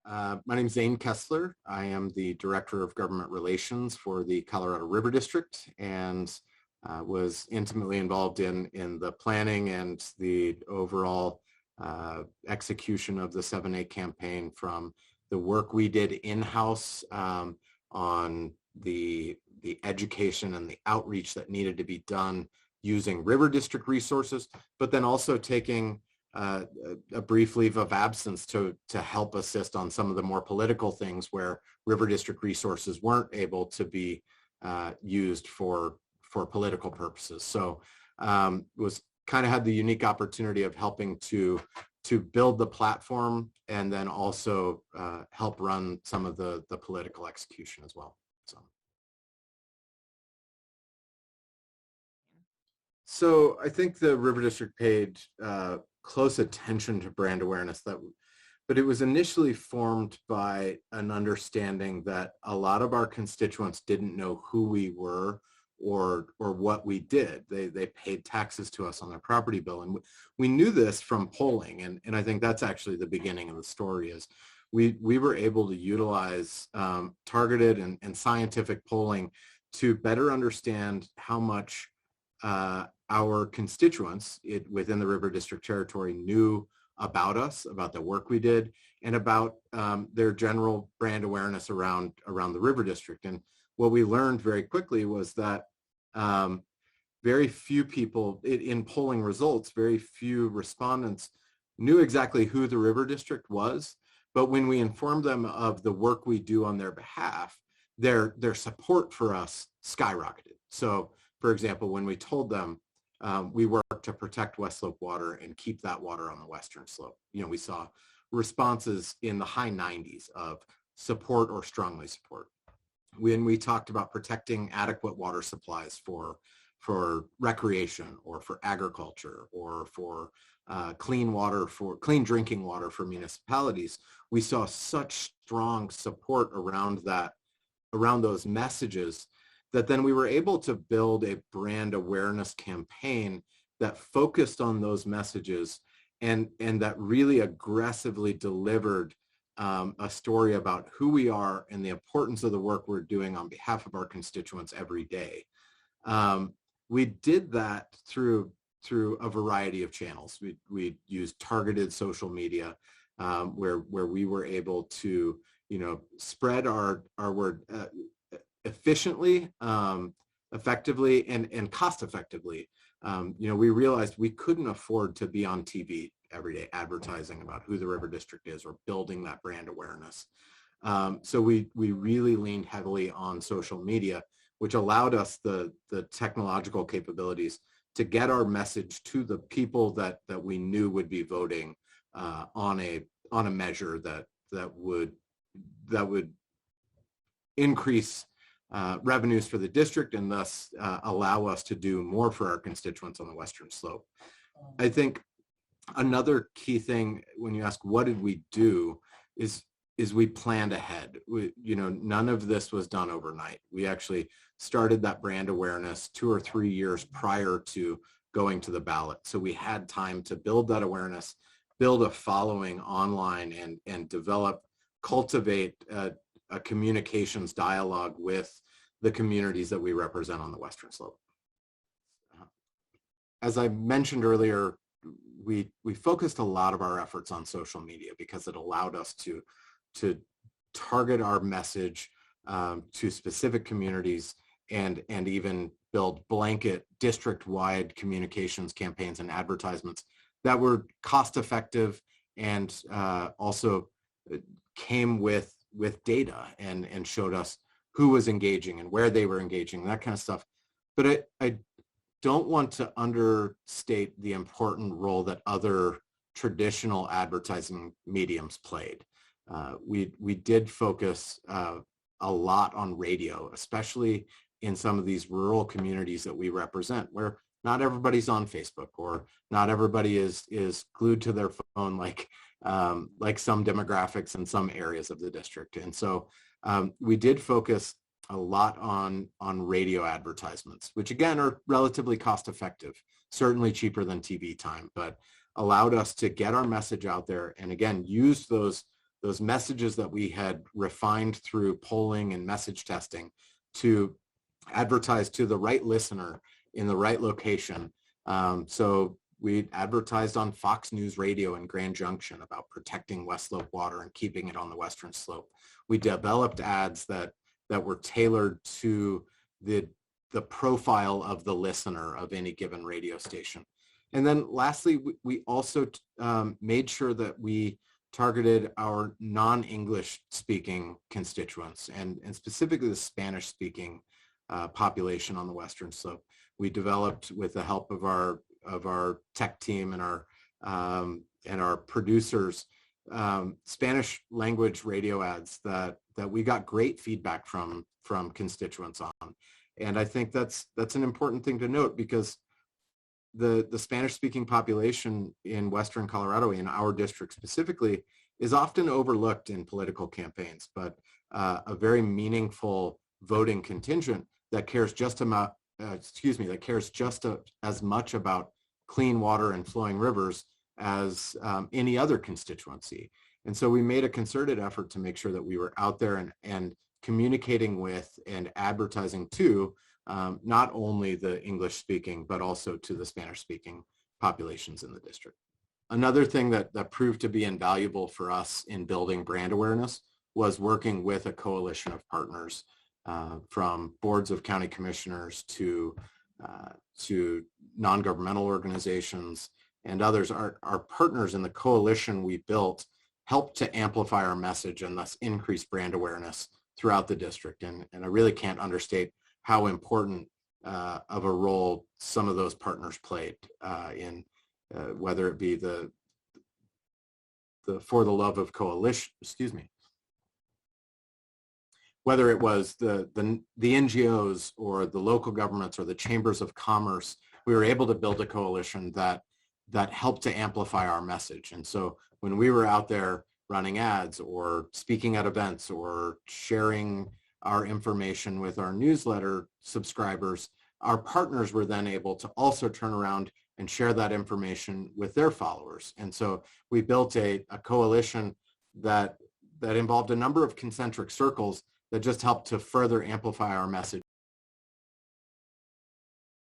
My name is Zane Kessler. I am the Director of Government Relations for the Colorado River District and was intimately involved in the planning and the overall execution of the 7A campaign, from the work we did in-house on the education and the outreach that needed to be done using River District resources, but then also taking a brief leave of absence to help assist on some of the more political things where River District resources weren't able to be used for political purposes. So was kind of had the unique opportunity of helping to build the platform and then also help run some of the political execution as well. So I think the River District paid close attention to brand awareness, but it was initially formed by an understanding that a lot of our constituents didn't know who we were or what we did. They paid taxes to us on their property bill, and we knew this from polling, and I think that's actually the beginning of the story. Is we were able to utilize targeted and scientific polling to better understand how much our constituents within the River District territory knew about us, about the work we did, and about their general brand awareness around the River District. And what we learned very quickly was that very few people in polling results, very few respondents knew exactly who the River District was. But when we informed them of the work we do on their behalf, their support for us skyrocketed. So, for example, when we told them we work to protect West Slope water and keep that water on the Western Slope, we saw responses in the high 90s of support or strongly support. When we talked about protecting adequate water supplies for recreation or for agriculture or for clean drinking water for municipalities, we saw such strong support around those messages that then we were able to build a brand awareness campaign that focused on those messages and that really aggressively delivered a story about who we are and the importance of the work we're doing on behalf of our constituents every day. We did that through a variety of channels. We used targeted social media where we were able to spread our word efficiently, effectively, and cost effectively. We realized we couldn't afford to be on TV every day advertising about who the River District is or building that brand awareness. So we really leaned heavily on social media, which allowed us the technological capabilities to get our message to the people that we knew would be voting on a measure that would increase revenues for the district and thus allow us to do more for our constituents on the Western Slope. I think another key thing when you ask what did we do is we planned ahead. None of this was done overnight. We actually started that brand awareness 2 or 3 years prior to going to the ballot. So we had time to build that awareness, build a following online, and cultivate a communications dialogue with the communities that we represent on the Western Slope. As I mentioned earlier, we focused a lot of our efforts on social media because it allowed us to target our message to specific communities and even build blanket district-wide communications campaigns and advertisements that were cost-effective and also came with data and showed us who was engaging and where they were engaging, that kind of stuff. But I don't want to understate the important role that other traditional advertising mediums played. We did focus a lot on radio, especially in some of these rural communities that we represent, where not everybody's on Facebook or not everybody is glued to their phone like some demographics in some areas of the district. And so we did focus a lot on radio advertisements, which again are relatively cost effective, certainly cheaper than TV time, but allowed us to get our message out there and again use those those messages that we had refined through polling and message testing to advertise to the right listener in the right location. So we advertised on Fox News Radio in Grand Junction about protecting West Slope water and keeping it on the western slope. We developed ads that were tailored to the profile of the listener of any given radio station. And then lastly, we also made sure that we targeted our non-English speaking constituents and specifically the Spanish speaking population on the western slope. We developed, with the help of our tech team and our producers, Spanish language radio ads that we got great feedback from constituents on. And I think that's an important thing to note, because the Spanish speaking population in Western Colorado, in our district specifically, is often overlooked in political campaigns, but a very meaningful voting contingent that cares just as much about clean water and flowing rivers as any other constituency. And so we made a concerted effort to make sure that we were out there and communicating with and advertising to not only the English speaking, but also to the Spanish speaking populations in the district. Another thing that proved to be invaluable for us in building brand awareness was working with a coalition of partners, from boards of county commissioners to non-governmental organizations and others. Our partners in the coalition we built helped to amplify our message and thus increase brand awareness throughout the district. And I really can't understate how important of a role some of those partners played in whether it be the For the Love of Coalition, whether it was the NGOs or the local governments or the chambers of commerce. We were able to build a coalition that helped to amplify our message. And so when we were out there running ads or speaking at events or sharing our information with our newsletter subscribers, our partners were then able to also turn around and share that information with their followers. And so we built a coalition that involved a number of concentric circles that just helped to further amplify our message